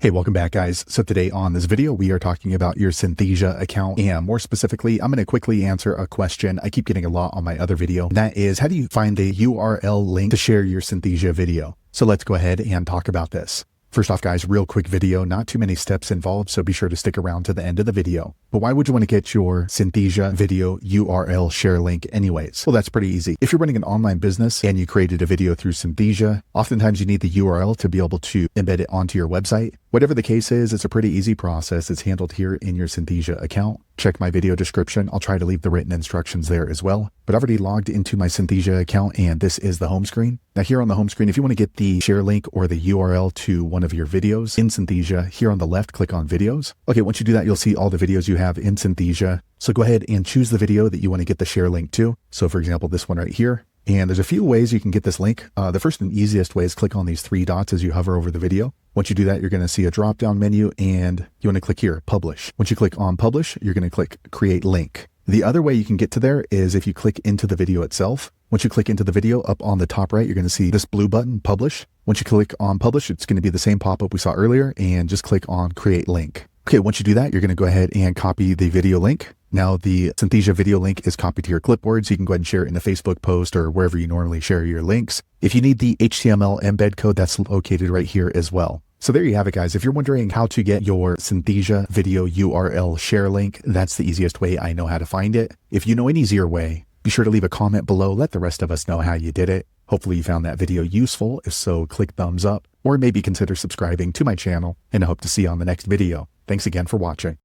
Hey, welcome back, guys. So today on this video, we are talking about your Synthesia account, and more specifically, I'm going to quickly answer a question I keep getting a lot on my other video. And that is, how do you find the URL link to share your Synthesia video? So let's go ahead and talk about this. First off, guys, real quick video, not too many steps involved, so be sure to stick around to the end of the video. But why would you want to get your Synthesia video URL share link anyways? Well, that's pretty easy. If you're running an online business and you created a video through Synthesia, oftentimes you need the URL to be able to embed it onto your website. Whatever the case is, it's a pretty easy process. It's handled here in your Synthesia account. Check my video description. I'll try to leave the written instructions there as well. But I've already logged into my Synthesia account, and this is the home screen. Now here on the home screen, if you want to get the share link or the URL to one of your videos in Synthesia, here on the left, click on videos. Okay, once you do that, you'll see all the videos you have in Synthesia. So go ahead and choose the video that you want to get the share link to. So for example, this one right here. And there's a few ways you can get this link. The first and easiest way is click on these three dots as you hover over the video. Once you do that, you're going to see a drop-down menu, and you want to click here, Publish. Once you click on Publish, you're going to click Create Link. The other way you can get to there is if you click into the video itself. Once you click into the video, up on the top right, you're going to see this blue button, Publish. Once you click on Publish, it's going to be the same pop-up we saw earlier, and just click on Create Link. Okay, once you do that, you're going to go ahead and copy the video link. Now, the Synthesia video link is copied to your clipboard, so you can go ahead and share it in a Facebook post or wherever you normally share your links. If you need the HTML embed code, that's located right here as well. So there you have it, guys. If you're wondering how to get your Synthesia video URL share link, that's the easiest way I know how to find it. If you know an easier way, be sure to leave a comment below. Let the rest of us know how you did it. Hopefully you found that video useful. If so, click thumbs up or maybe consider subscribing to my channel, and I hope to see you on the next video. Thanks again for watching.